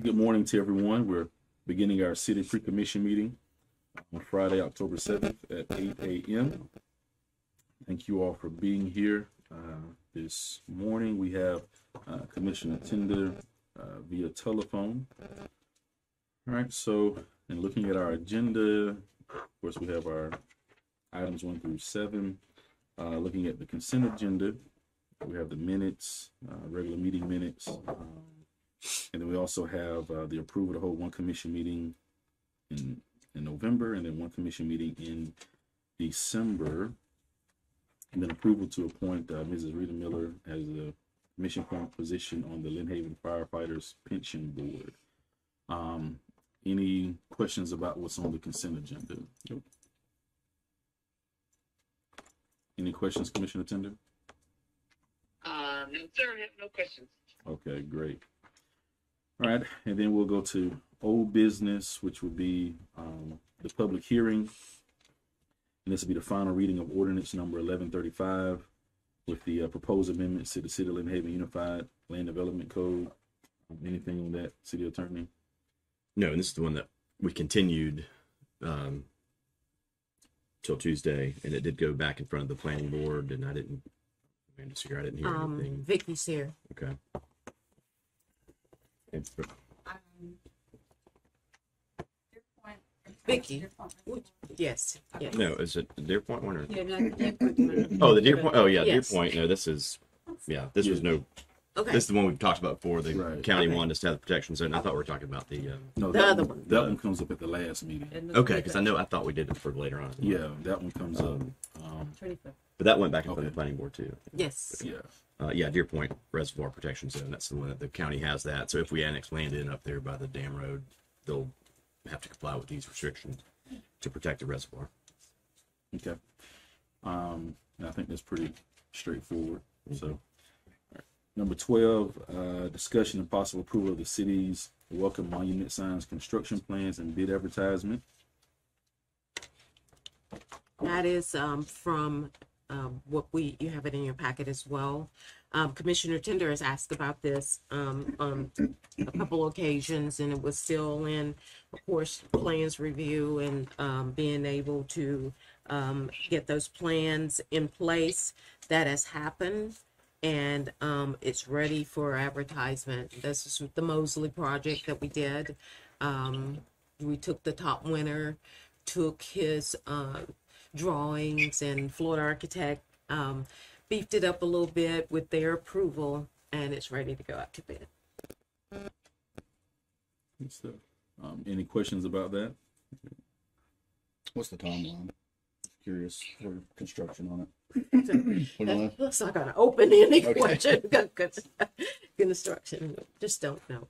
Good morning to everyone. We're beginning our city pre-commission meeting on Friday, October 7th at 8 a.m. Thank you all for being here. This morning we have Commissioner Tender via telephone. All right, so in looking at our agenda, of course, we have our items 1 through 7. Looking at the consent agenda, we have the minutes, regular meeting minutes, and then we also have the approval to hold one commission meeting in November, and then one commission meeting in December, and then approval to appoint Mrs. Rita Miller as the commission point position on the Lynn Haven Firefighters Pension Board. Any questions about what's on the consent agenda? Nope. Any questions, Commissioner Tender? No, sir. I have no questions. Okay, great. All right, and then we'll go to old business, which would be the public hearing. And this will be the final reading of ordinance number 1135 with the proposed amendments to the City of Lynn Haven Unified Land Development Code. Anything on that, City Attorney? No, and this is the one that we continued till Tuesday, and it did go back in front of the planning board, and I didn't hear anything. Vicky's here. Okay. Vicky. Yes. Yes. No, is it the Deer Point one or? Yeah, no, Oh, the Deer Point. Oh, yeah, Yes. Deer Point. No, this is. Yeah, this was no. okay. This is the one we've talked about before. The Right. county Okay. wanted us to have the protection zone. I thought we were talking about the. No, The that other one. one. That one comes up at the last meeting. Okay, because I thought we did it for later on. Yeah, that one comes up. 25th. But that went back in front Okay. of the planning board too. Yes. Yeah. Yeah, Deer Point Reservoir Protection Zone. That's the one that the county has that. So if we annex land in up there by the dam road, they'll have to comply with these restrictions to protect the reservoir. Okay. And I think that's pretty straightforward. So, all right. Number 12, discussion and possible approval of the city's welcome monument signs, construction plans, and bid advertisement. That is from what you have it in your packet as well. Commissioner Tender has asked about this on a couple occasions, and it was still in, of course, plans review and being able to get those plans in place. That has happened, and it's ready for advertisement. This is the Mosley project that we did. We took the top winner, took his drawings, and Florida Architect beefed it up a little bit with their approval, and it's ready to go out to bid. So, any questions about that? What's the timeline? Curious for construction on it. That's not gonna open any Okay. question. Construction, just don't know.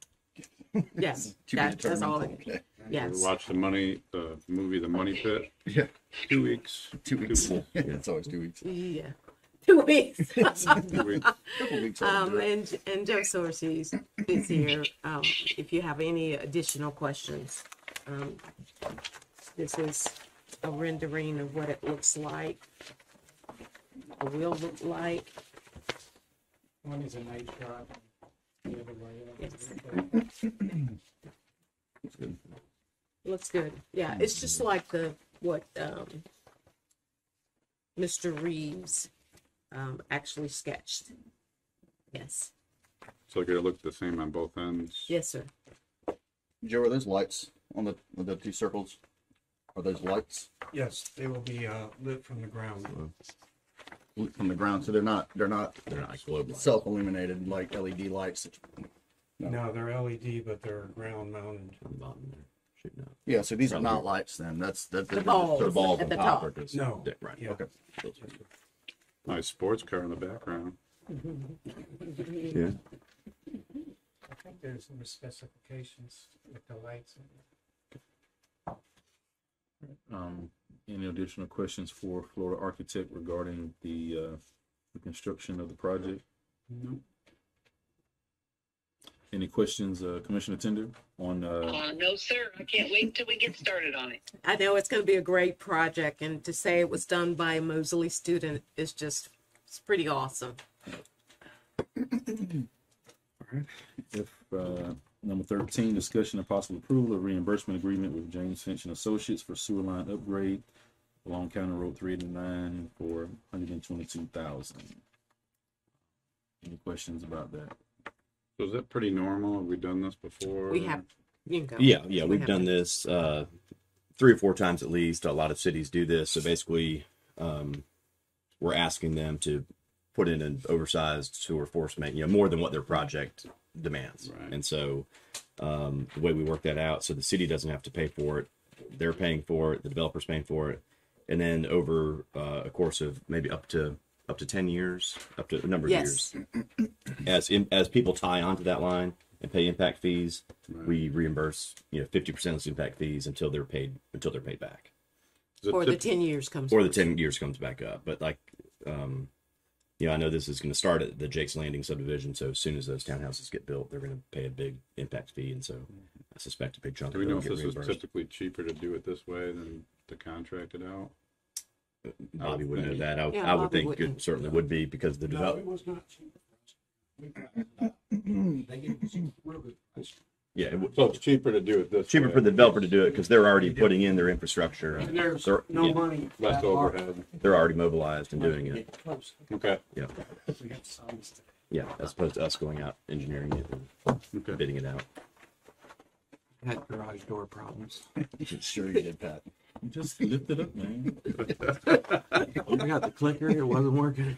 Yes, To be that's all. determined. Okay. Yes. Watch the movie The Money Pit. Yeah. 2 weeks. 2 weeks. It's always 2 weeks. Yeah. 2 weeks. 2 weeks. Couple weeks. I'll do it. And Joe Sources is here. If you have any additional questions, this is a rendering of what it looks like, or will look like. One is a night shot, the other way. Yes. Looks good. Yeah, it's just like what Mr. Reeves actually sketched. Yes. So they're gonna look the same on both ends. Yes, sir. Joe, are those lights on the two circles? Are those lights Yes, they will be lit from the ground. from the ground? So they're not They're not like globe lights. self-illuminated like LED lights. No, they're LED, but they're ground mounted. On the bottom there, shooting out. Yeah. So these are not lights then. That's The balls, the balls at on the top. top. Or just- No. Right. Yeah. Okay. Nice sports car in the background. Yeah. I think there's some specifications with the lights. Any additional questions for Florida Architect regarding the construction of the project? No. Any questions, Commissioner Tender, on? No, sir. I can't wait until we get started on it. I know it's going to be a great project, and to say it was done by a Mosley student is just, it's pretty awesome. If Number 13, discussion and possible approval of reimbursement agreement with Jameson and Associates for sewer line upgrade along County Road 389 for $122,000. Any questions about that? So is that pretty normal? Have we done this before? We have, you can go. Yeah, We we've have done it. this 3 or 4 times at least. A lot of cities do this. So basically, we're asking them to put in an oversized sewer force main, more than what their project demands. Right. And so the way we work that out, so the city doesn't have to pay for it. They're paying for it. The developer's paying for it. And then over a course of maybe up to 10 years, up to a number of Yes. years, as people tie onto that line and pay impact fees, Right. we reimburse 50% of those impact fees until they're paid back, Is it Or the typ- 10 years comes. or the first. 10 years comes back up. But I know this is going to start at the Jake's Landing subdivision, so as soon as those townhouses get built, they're going to pay a big impact fee, and so I suspect a big chunk Do of we it know will if get this is reimbursed. typically cheaper to do it this way than to contract it out? Bobby would know think. that. I Yeah, would Bobby think wouldn't. it certainly would be because the No, develop. it was not cheap. We priced it out. They gave us a real good price. Yeah, So it's cheaper to do it this cheaper way. for the developer to do it because they're already putting in their infrastructure. And there's They're- no yeah, money. Less that hard. overhead. they're already mobilized and doing it. Get close. Okay. Yeah, We got signs today. yeah, as opposed to us going out engineering it and Okay. bidding it out. Had garage door problems. Sure you did, Pat. You just lift it up, man. We got the clicker, it wasn't working.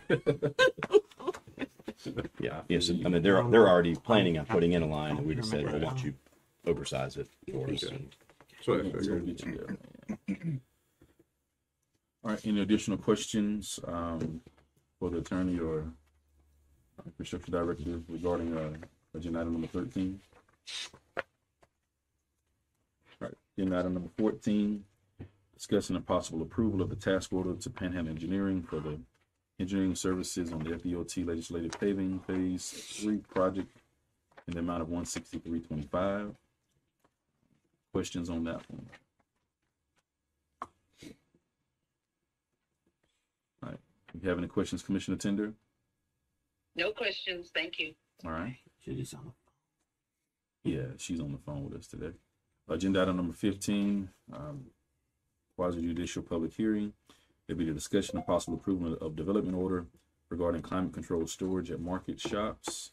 Yeah, yes. I mean, they're already planning on putting in a line, and we just said, "Well, why don't you oversize it for us?" Okay. So I So we'll figured. get you there. All right, any additional questions for the attorney or infrastructure director regarding agenda item number 13? All right, agenda item number 14, discussing a possible approval of the task order to Panhandle Engineering for the engineering services on the FDOT legislative paving phase 3 project in the amount of $163.25. Questions on that one? All right. If you have any questions, Commissioner Tender? No questions, thank you. All right. She's on. Yeah, she's on the phone with us today. Agenda item number 15, quasi judicial public hearing. It'll be the discussion of possible approval of development order regarding climate controlled storage at market shops.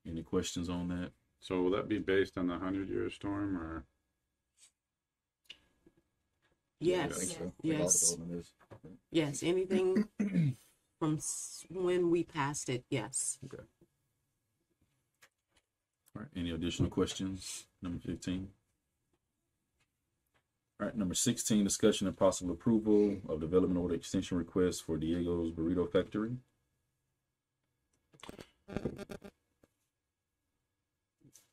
Any questions on that? So will that be based on the 100-year storm or? I Yes, think so. I think all yes, development is. yes. Anything from when we passed it, yes. Okay. All right, any additional questions? Number 15. All right, number 16, discussion and possible approval of development order extension request for Diego's Burrito Factory.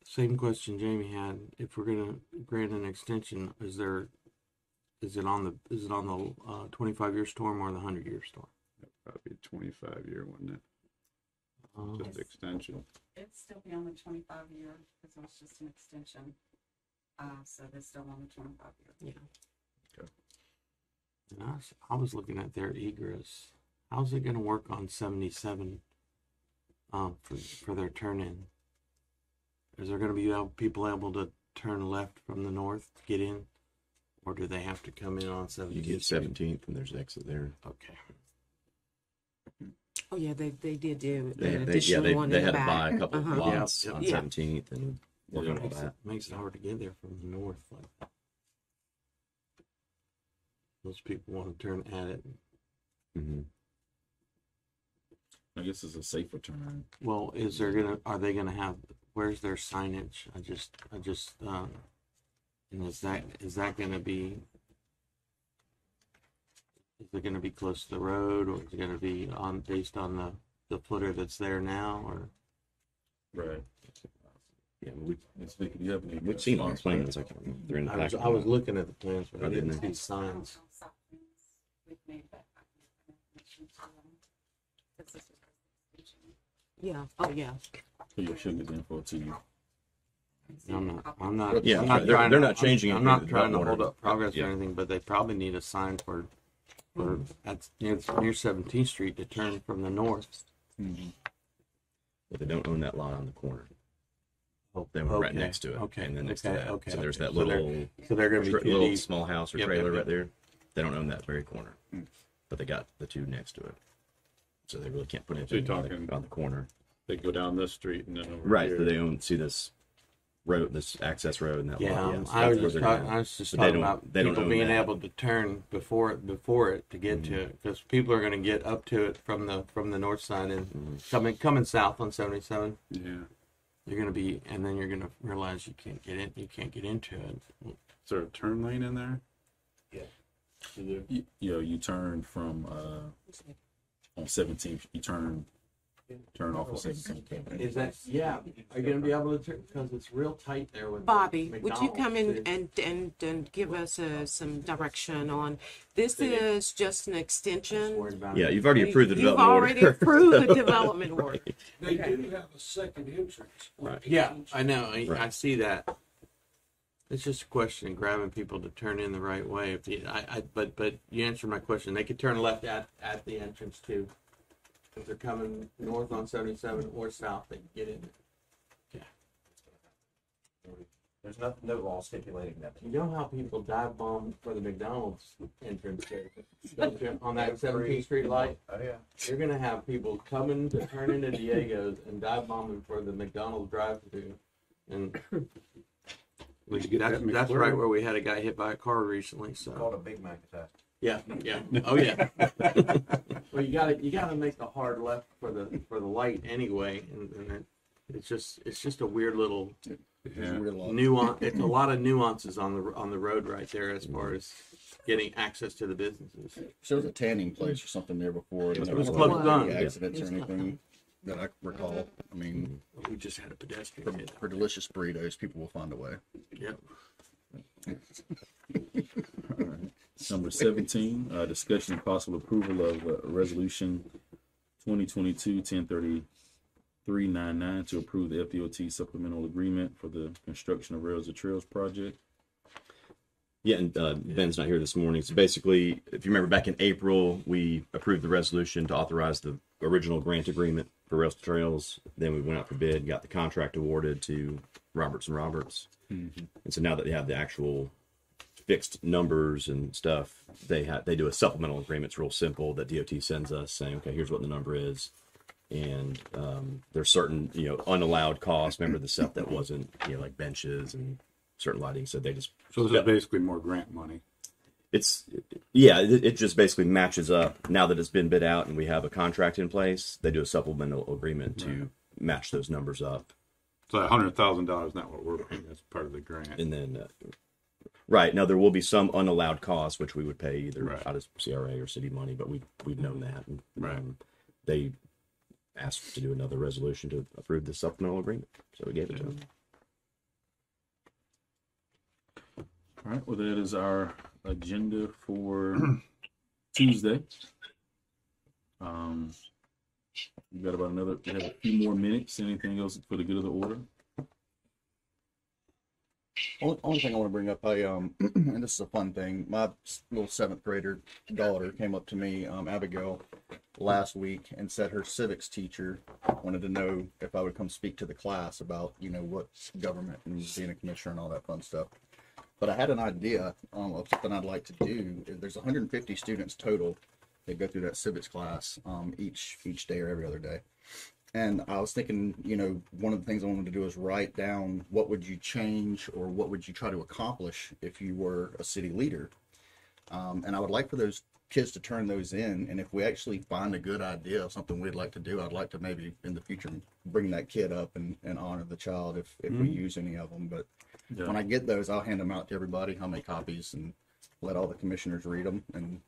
Same question Jamie had. If we're gonna grant an extension, is it on the 25-year storm or the 100-year storm? Probably 25-year, wouldn't it? Just extension. It'd still be on the 25-year because it was just an extension. So they're still on the 25-year. Yeah. And I was looking at their egress. How's it gonna work on 77 for their turn in? Is there gonna be people able to turn left from the north to get in? Or do they have to come in on 17th? You get 17th, and there's an exit there. Okay. Oh, yeah, they did do They an had additional one in to the buy a back. couple of Uh-huh. lots on Yeah. 17th and work on all that. Makes it hard to get there from the north. Like, most people want to turn at it. Mm-hmm. I guess it's a safer turn. Well, are they gonna have, where's their signage? I just, and is that gonna be, is it gonna be close to the road, or is it gonna be based on the footer that's there now, or? Right. Yeah, Ms. Vicky, do you have any? we've seen all the plans. I can't remember. They're in the packet. I was looking at the plans, but I Are they in didn't there? see signs. We've made that information to them. This is just an extension. Yeah, oh, yeah. So you'll show the info to you. I'm not. Yeah, I'm right. trying They're to- not changing it I'm for not the trying to development hold up progress Yeah. or anything, but they probably need a sign for it's near 17th Street to turn from the north. But they don't own that lot on the corner. Then we're right Okay, next to it. okay, And then next okay, to that. okay, So there's okay. that So they're- little, So they're going to be too little deep. small house or Yep, trailer yep, right yep. there. They don't own that very corner, but they got the two next to it. So they really can't put So you're anything talking- on the corner. They go down this street and then over Right. here. So they own, see this road, this access road and that Yeah, lot. I was that's just where they're talking. going. I was just But they talking don't- about they don't people own being that. able to turn before it to get to it, because people are going to get up to it from the north side and coming south on 77. Yeah. You're going to be, and then you're going to realize you can't get in. You can't get into it. Is there a turn lane in there? You turn from on 17th. You turn off of 17th. Is that Are you going to be able to turn, because it's real tight there with Bobby, the would you come in McDonald's, and give us some direction on this? Is just an extension. worried about Yeah, it. you've already approved the You've development already order. approved the development work. They do have a second entrance. Right. Yeah, I know. I Right. see that. It's just a question of grabbing people to turn in the right way. If but you answered my question. They could turn left at the entrance too. If they're coming north on 77 or south, they can get in. There's no law stipulating that. You know how people dive bomb for the McDonald's entrance there, don't you? On that 17th Street light? Oh, yeah. You're gonna have people coming to turn into Diego's and dive bombing for the McDonald's drive-through, and Did you get that that's McFlurry? right where we had a guy hit by a car recently. It's So called a Big Mac attack. yeah, oh yeah. Well, you gotta make the hard left for the light anyway, and it's just a weird little Yeah. Weird lot. nuance. It's a lot of nuances on the road right there as far as getting access to the businesses. So there was a tanning place or something there before. It there was wasn't closed any down. accidents or It was closed anything that I recall. I mean, We just had a pedestrian hit. for delicious burritos, people will find a way. Yep. Number 17, discussion and possible approval of resolution 2022-1033-99 to approve the FDOT supplemental agreement for the construction of Rails to Trails project. Yeah, and Ben's not here this morning. So basically, if you remember back in April, we approved the resolution to authorize the original grant agreement for Rails to Trails. Then we went out for bid, got the contract awarded to Roberts and Roberts. And so now that they have the actual fixed numbers and stuff, they do a supplemental agreement. It's real simple that DOT sends us saying, okay, here's what the number is. And there's certain, unallowed costs. Remember the stuff that wasn't, like benches and certain lighting. So they just, So this is basically more grant money. it just basically matches up now that it's been bid out and we have a contract in place. They do a supplemental agreement to match those numbers up. So $100,000 not what we're paying. That's part of the grant. And then, right now there will be some unallowed costs, which we would pay either Right. out of CRA or city money, but we've known that. And, Right. they asked to do another resolution to approve the supplemental agreement, so we gave it to them. All right, well, that is our agenda for Tuesday. We got about we have a few more minutes. Anything else for the good of the order? Only thing I want to bring up, and this is a fun thing. My little 7th grader daughter came up to me, Abigail, last week and said her civics teacher wanted to know if I would come speak to the class about, what's government and being a commissioner and all that fun stuff. But I had an idea of something I'd like to do. There's 150 students total that go through that civics class each day or every other day. And I was thinking, one of the things I wanted to do is write down what would you change or what would you try to accomplish if you were a city leader. And I would like for those kids to turn those in. And if we actually find a good idea of something we'd like to do, I'd like to maybe in the future bring that kid up and honor the child if we use any of them. But when I get those, I'll hand them out to everybody. I'll make copies and let all the commissioners read them. And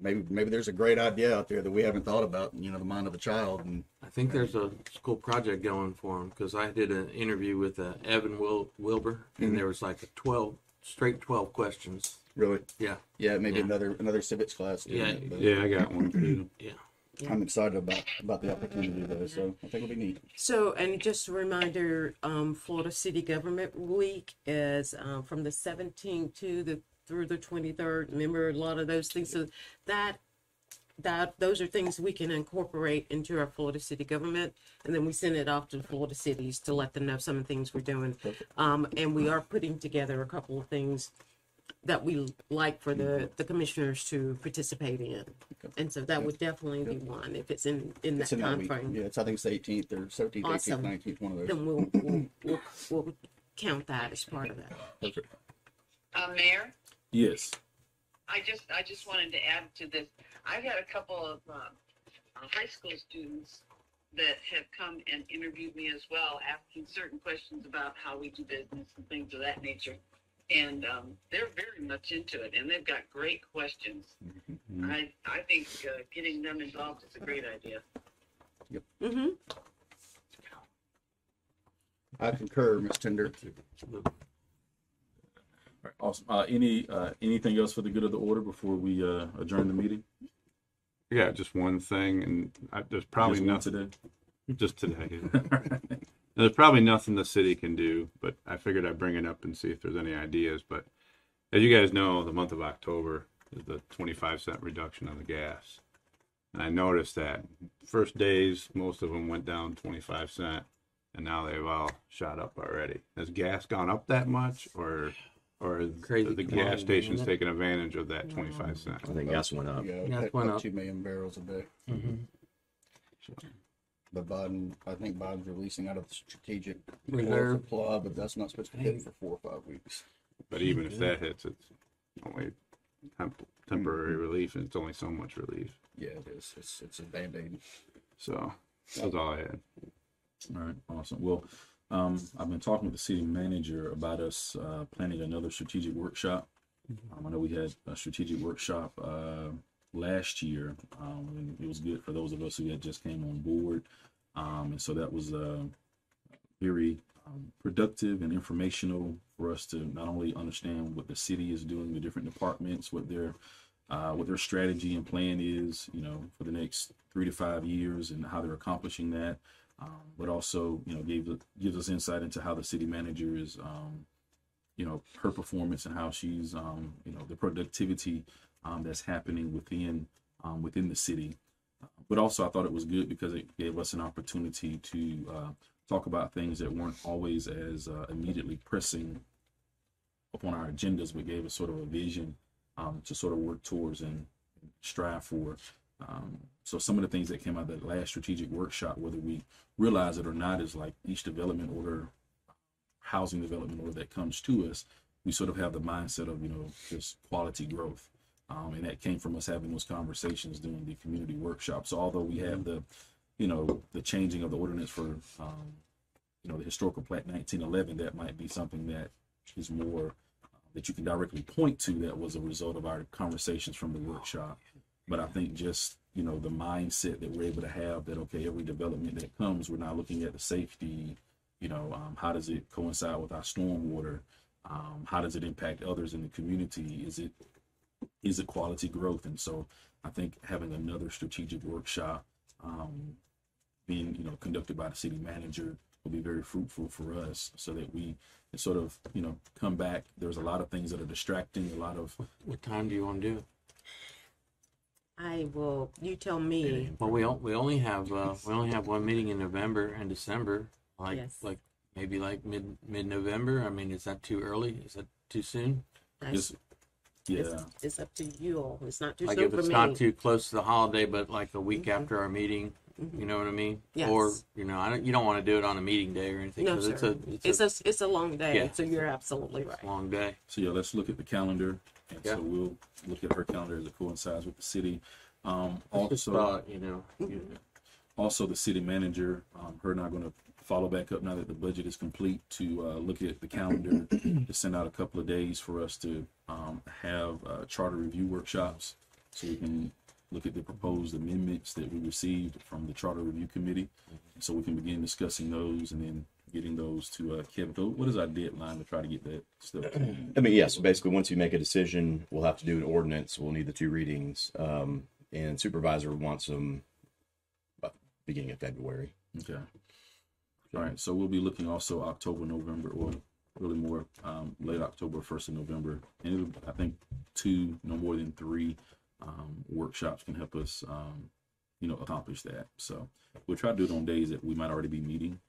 maybe there's a great idea out there that we haven't thought about, the mind of a child. And I think there's a school project going for him, because I did an interview with Evan Wilbur, and there was like 12 questions. really, Yeah. maybe Yeah. another civics class. doing Yeah. it, but Yeah, I got one too. Yeah. I'm excited about the opportunity though, so I think it'll be neat. So, and just a reminder, Florida City Government Week is from the 17th through the 23rd. Remember a lot of those things. So that those are things we can incorporate into our Florida city government, and then we send it off to the Florida cities to let them know some of the things we're doing. And we are putting together a couple of things that we like for the commissioners to participate in. And so that would definitely be one if it's in that It's in that time week. frame. Yeah, it's, I think it's the 18th or 17th, Awesome. 18th, 19th, one of those. Then we'll count that as part of that. Perfect. Mayor, Yes. I just wanted to add to this. I've had a couple of high school students that have come and interviewed me as well, asking certain questions about how we do business and things of that nature. And they're very much into it, and they've got great questions. Mm-hmm. I think getting them involved is a great idea. Mm-hmm. I concur, Ms. Tender. All right, awesome. Anything else for the good of the order before we adjourn the meeting? Yeah, just one thing, and there's probably Just one nothing today. just today. There's probably nothing the city can do, but I figured I'd bring it up and see if there's any ideas. But as you guys know, the month of October is the 25-cent reduction on the gas. And I noticed that first days, most of them went down 25 cents, and now they've all shot up already. Has gas gone up that much, or is Crazy the commodity, gas stations isn't it? taking advantage of that 25 cents? I think gas went up. Yeah, Gas about went up. 2 million barrels a day. But I think Biden's releasing out of the strategic Reserve. supply, but that's not supposed to hit for 4 or 5 weeks. But even if that hits, it's only temporary relief, and it's only so much relief. Yeah, it is. It's a Band-Aid. So that's all I had. All right, awesome. Well, I've been talking with the city manager about us planning another strategic workshop. I know we had a strategic workshop last year, and it was good for those of us who had just came on board. And so that was very productive and informational for us to not only understand what the city is doing, the different departments, what their strategy and plan is, for the next 3 to 5 years and how they're accomplishing that. But also, gives us insight into how the city manager is, her performance and how she's, the productivity that's happening within the city. But also, I thought it was good because it gave us an opportunity to talk about things that weren't always as immediately pressing upon our agendas, but gave us sort of a vision to sort of work towards and strive for. So some of the things that came out of that last strategic workshop, whether we realize it or not, is like each development order, housing development order that comes to us, we sort of have the mindset of, just quality growth. And that came from us having those conversations during the community workshop. So although we have the changing of the ordinance for, the historical plat 1911, that might be something that is more that you can directly point to that was a result of our conversations from the workshop. But I think just, the mindset that we're able to have that, okay, every development that comes, we're now looking at the safety, how does it coincide with our stormwater? How does it impact others in the community? Is it quality growth? And so I think having another strategic workshop being, conducted by the city manager will be very fruitful for us so that we can sort of, come back. There's a lot of things that are distracting, a lot of. What time do you want to do it? You tell me. Well, we only have one meeting in November and December, Yes. maybe mid-November. I mean, is that too early? Is that too soon? That's, Yeah. it's up to you all. It's not too Like soon if for it's me. not too close to the holiday, but like a week after our meeting, you know what I mean? Yes. Or you don't want to do it on a meeting day or anything. No, 'cause sir. It's a long day, Yeah. so you're absolutely right. long day. So yeah, let's look at the calendar. And Yeah. so we'll look at her calendar as it coincides with the city. Just Also, thought, also the city manager, her and I are going to follow back up now that the budget is complete to look at the calendar to send out a couple of days for us to have charter review workshops so we can look at the proposed amendments that we received from the charter review committee. So we can begin discussing those and then getting those to Kevin. So what is our deadline to try to get that stuff? I mean, yeah, so basically once you make a decision, we'll have to do an ordinance. We'll need the 2 readings. And supervisor wants them about the beginning of February. Okay. All right. So we'll be looking also October, November, or really more late October, 1st of November. And I think 2, no more than 3 workshops can help us, accomplish that. So we'll try to do it on days that we might already be meeting,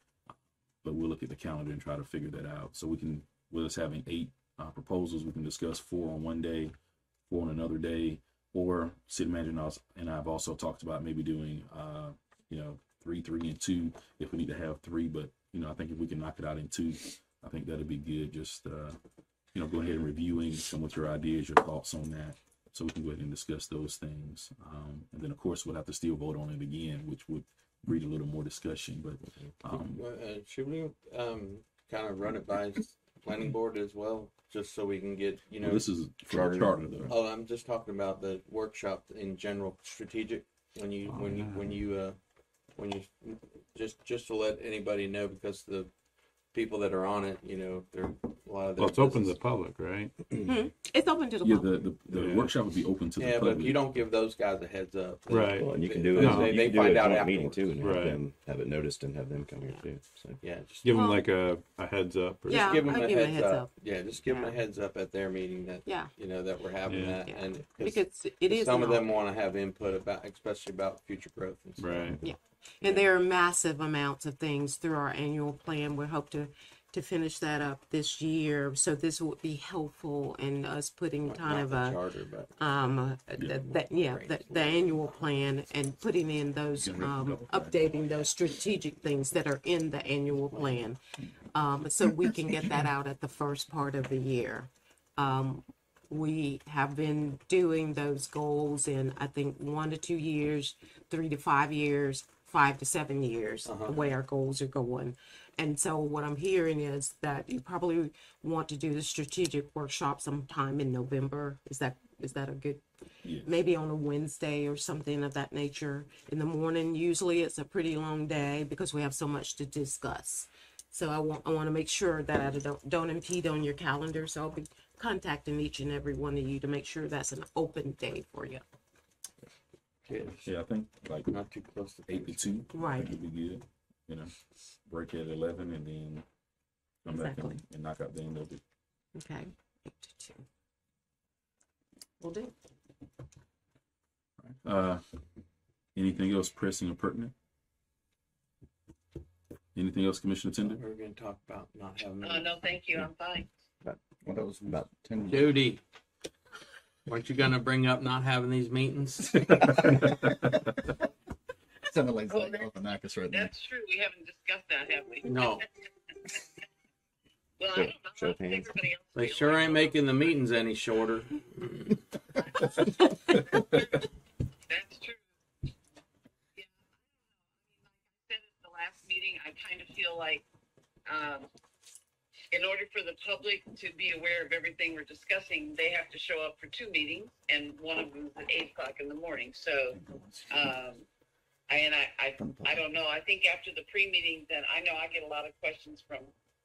but we'll look at the calendar and try to figure that out. So we can, with us having 8 proposals, we can discuss 4 on one day, 4 on another day, or city manager and I've also talked about maybe doing, 3, 3, and 2 if we need to have 3. But I think if we can knock it out in 2, I think that'd be good. Just go ahead and reviewing some of your ideas, your thoughts on that, so we can go ahead and discuss those things. And then of course we'll have to still vote on it again, which would breed a little more discussion. But should we kind of run it by planning board as well, just so we can get well, this is for the charter though. Oh, I'm just talking about the workshop in general, strategic. When you just to let anybody know, because the people that are on it, they're a lot of their Well, it's open to the public, right? It's open to the Yeah, public. the workshop would be open to the public. but you don't give those guys a heads up. Right. Well, and you can do it. No. You They can do find a out joint meeting afterwards. too, and Right. have it noticed and have them come here too. So Yeah, just Give them Well- like a heads up. Or Yeah. give them I'll a give 'em a heads heads up. up. Yeah, just give them a heads up at their meeting that Yeah. that we're having Yeah. that, Yeah. and Because it is some of an them want to have input about, especially about future growth and stuff. Right. And there are massive amounts of things through our annual plan. We hope to finish that up this year. So this would be helpful in us putting kind of Not a the charter, but the annual plan and putting in those updating those strategic things that are in the annual plan, so we can get that out at the first part of the year. We have been doing those goals in, I think, 1 to 2 years, 3 to 5 years, 5 to 7 years, the way our goals are going. And so what I'm hearing is that you probably want to do the strategic workshop sometime in November. Is that a good, Yes. maybe on a Wednesday or something of that nature in the morning? Usually it's a pretty long day because we have so much to discuss. So I want to make sure that I don't impede on your calendar. So I'll be contacting each and every one of you to make sure that's an open day for you. Yeah, I think like not too close to 8 to 2. Right. Would be good. Break at 11 and then come back Exactly. and knock out the end of it. Okay. 8 to 2. Will do. Anything else pressing or pertinent? Anything else, Commissioner Tender? we're going to talk about not having. No, thank you. I'm fine. Well, that was about 10 Judy, weren't you going to bring up not having these meetings? Sounded like Oh, Zach Galifianakis right now. That's true. We haven't discussed that, have we? No, Well, I Show- don't know. show how of hands. everybody else they feels. sure ain't making the meetings any shorter. That's true. Yeah. I mean, like I said at the last meeting, I kind of feel like, in order for the public to be aware of everything we're discussing, they have to show up for 2 meetings, and one of them is at 8:00 in the morning. So, I don't know. I think after the pre-meeting, then I know I get a lot of questions from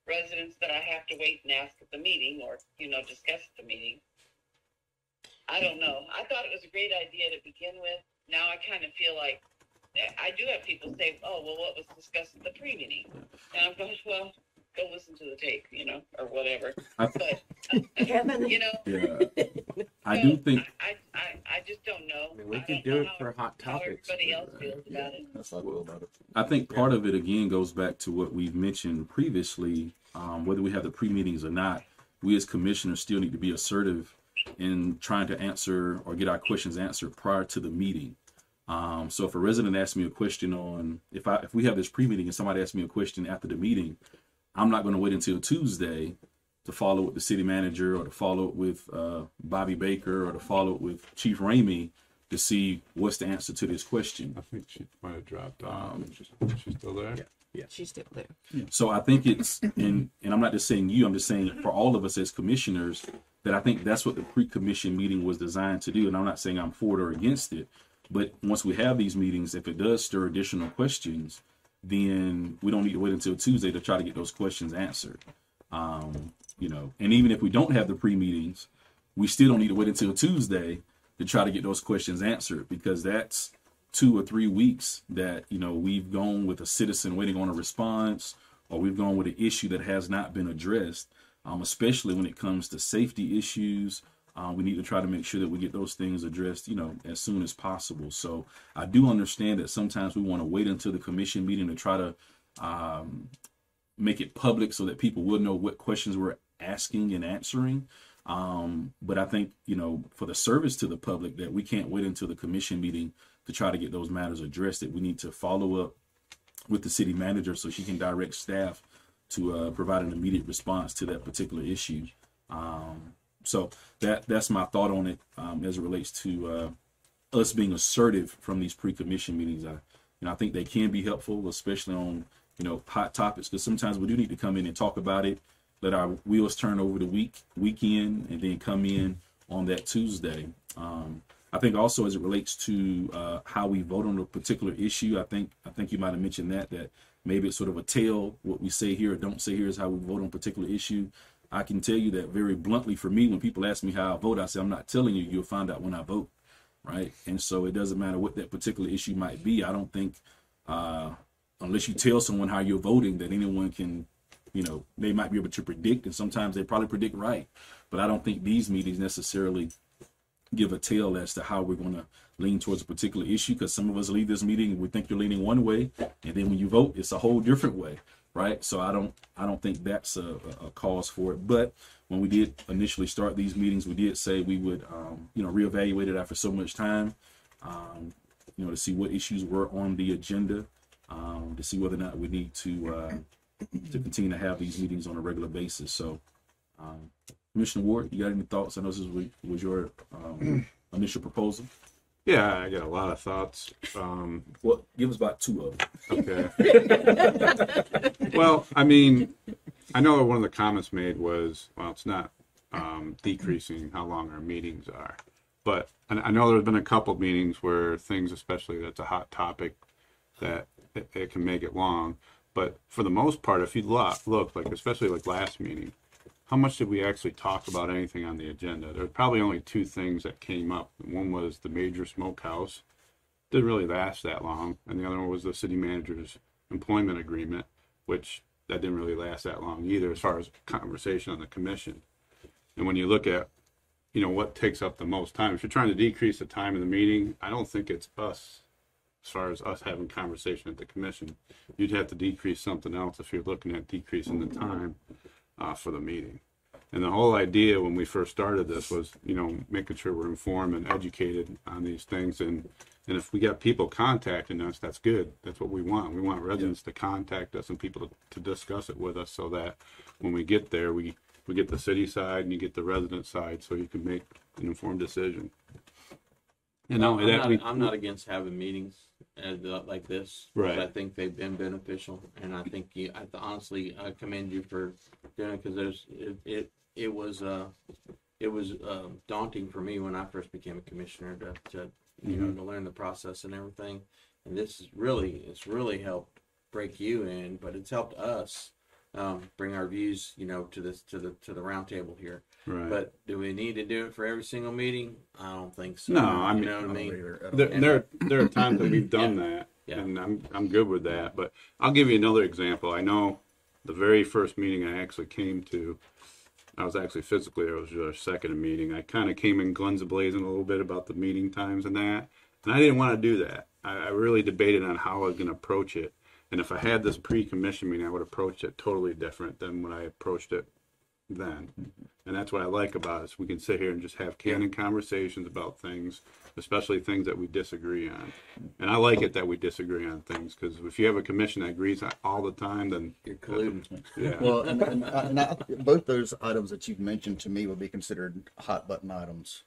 residents that I have to wait and ask at the meeting or, discuss at the meeting. I don't know. I thought it was a great idea to begin with. Now I kind of feel like I do have people say, "Oh, well, what was discussed at the pre-meeting?" And I'm going, "Well, go listen to the tape, or whatever." But Kevin. Yeah. I do think I just don't know. I mean, we I could don't do know it how- for hot how topics. everybody else feels about it. That's how I feel about it. I think part of it again goes back to what we've mentioned previously. Whether we have the pre-meetings or not, we as commissioners still need to be assertive in trying to answer or get our questions answered prior to the meeting. So if a resident asks me a question on if we have this pre-meeting and somebody asks me a question after the meeting, I'm not going to wait until Tuesday to follow up with the city manager or to follow up with Bobby Baker or to follow up with Chief Ramey to see what's the answer to this question. I think she might have dropped off. She's still there? She's still there. So I think it's, and I'm not just saying you, I'm just saying for all of us as commissioners, that I think that's what the pre-commission meeting was designed to do. And I'm not saying I'm for it or against it, but once we have these meetings, if it does stir additional questions, then we don't need to wait until Tuesday to try to get those questions answered. And even if we don't have the pre-meetings, we still don't need to wait until Tuesday to try to get those questions answered, because that's 2 or 3 weeks that, we've gone with a citizen waiting on a response, or we've gone with an issue that has not been addressed, especially when it comes to safety issues We need to try to make sure that we get those things addressed, as soon as possible. So I do understand that sometimes we want to wait until the commission meeting to try to make it public so that people will know what questions we're asking and answering. But I think, for the service to the public, that we can't wait until the commission meeting to try to get those matters addressed, that we need to follow up with the city manager so she can direct staff to provide an immediate response to that particular issue. So that's my thought on it as it relates to us being assertive from these pre-commission meetings. I think they can be helpful, especially on, hot topics, because sometimes we do need to come in and talk about it, let our wheels turn over the weekend, and then come in on that Tuesday. I think also as it relates to how we vote on a particular issue, I think you might have mentioned that maybe it's sort of a tale, what we say here or don't say here is how we vote on a particular issue. I can tell you that very bluntly for me, when people ask me how I vote, I say, I'm not telling you, you'll find out when I vote, right? And so it doesn't matter what that particular issue might be. I don't think, unless you tell someone how you're voting, that anyone can, they might be able to predict, and sometimes they probably predict right. But I don't think these meetings necessarily give a tell as to how we're going to lean towards a particular issue, because some of us leave this meeting and we think you're leaning one way, and then when you vote, it's a whole different way, right? So I don't think that's a cause for it. But when we did initially start these meetings, we did say we would, reevaluate it after so much time, to see what issues were on the agenda, to see whether or not we need to continue to have these meetings on a regular basis. So, Commissioner Ward, you got any thoughts? I know this was your initial proposal. Yeah, I got a lot of thoughts. Well, give us about two of them. Okay. Well, I mean, I know one of the comments made was, well, it's not decreasing how long our meetings are. But I know there's been a couple meetings where things, especially that's a hot topic, that it can make it long. But for the most part, if you look, like especially like last meeting, how much did we actually talk about anything on the agenda? There were probably only two things that came up. One was the major smokehouse. Didn't really last that long. And the other one was the city manager's employment agreement, which that didn't really last that long either as far as conversation on the commission. And when you look at, what takes up the most time, if you're trying to decrease the time of the meeting, I don't think it's us. As far as us having conversation at the commission, you'd have to decrease something else if you're looking at decreasing the time for the meeting. And the whole idea when we first started this was, making sure we're informed and educated on these things. And if we got people contacting us, that's good. That's what we want. We want residents to contact us and people to discuss it with us, so that when we get there, we get the city side and you get the resident side, so you can make an informed decision. And I'm not against having meetings like this. Right. I think they've been beneficial, and I think honestly, I commend you for doing it, because it was daunting for me when I first became a commissioner to to learn the process and everything. And it's really helped break you in, but it's helped us bring our views, to the round table here. Right. But do we need to do it for every single meeting? I don't think so. No, I mean, you know what I mean? There are times that we've done that, and I'm good with that. But I'll give you another example. I know the very first meeting I actually came to, I was actually physically, it was our second meeting. I kind of came in guns a-blazing a little bit about the meeting times and that, and I didn't want to do that. I really debated on how I was going to approach it. And if I had this pre-commission meeting, I would approach it totally different than when I approached it then. And that's what I like about it, is we can sit here and just have candid conversations about things, especially things that we disagree on. And I like it that we disagree on things, because if you have a commission that agrees all the time, then you're colluding. Yeah. Well, and both those items that you've mentioned to me would be considered hot button items.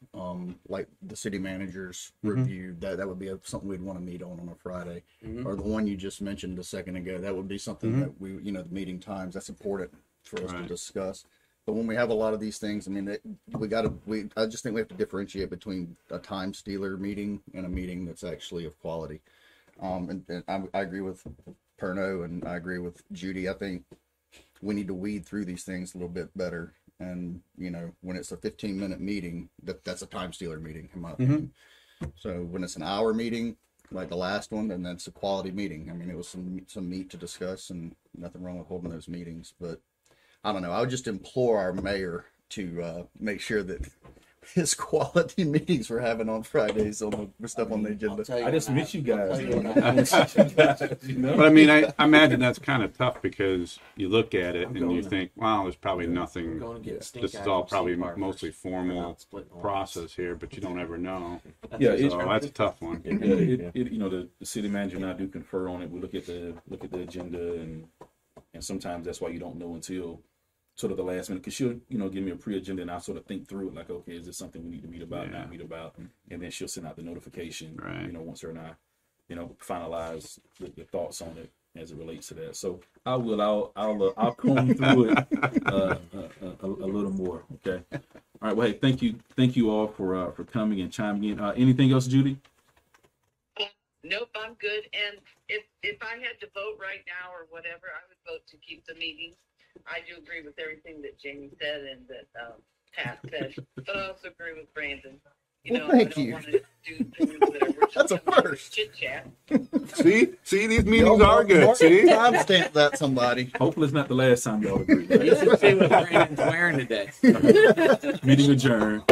Like the city manager's review, that would be something we'd want to meet on a Friday. Or the one you just mentioned a second ago, that would be something that we, the meeting times, that's important for us to discuss. But when we have a lot of these things, I mean, I just think we have to differentiate between a time stealer meeting and a meeting that's actually of quality. And I agree with Perno, and I agree with Judy. I think we need to weed through these things a little bit better. And, when it's a 15-minute meeting, that's a time stealer meeting, in my opinion. So when it's an hour meeting, like the last one, then that's a quality meeting. I mean, it was some meat to discuss, and nothing wrong with holding those meetings. But I don't know. I would just implore our mayor to make sure that his quality meetings we're having on Fridays on the stuff on the I'll agenda. tell you I just what miss you guys. I'll tell you man. what I miss you guys, you know? But I mean, I imagine that's kind of tough because you look at it I'm and you going- think, wow, there's probably I'm nothing. going to get stink This is eye all from probably Steve Harper's. mostly They're formal not splitting the lots. process here, but you don't ever know. Yeah, it- So that's a tough one. Yeah, it, you know, the city manager and I do confer on it. We look at the agenda, and sometimes that's why you don't know until sort of the last minute, because she'll, you know, give me a pre-agenda and I'll sort of think through it, like, okay, is this something we need to meet about, Yeah. not meet about, and then she'll send out the notification, Right. you know, once her and I, you know, finalize the thoughts on it as it relates to that. So I'll comb through it a little more. Okay. All right. Well, hey, thank you all for coming and chiming in. Anything else, Judy? Nope, I'm good. And if I had to vote right now or whatever, I would vote to keep the meetings. I do agree with everything that Jamie said and that Pat said, but I also agree with Brandon. You Well, know, thank I don't you. want to do things that are we're That's a first. chit chat. See, these meetings Y'all are good. mark- See, timestamp that, somebody. Hopefully, it's not the last time y'all agree. You Right? should see what Brandon's wearing today. Meeting adjourned.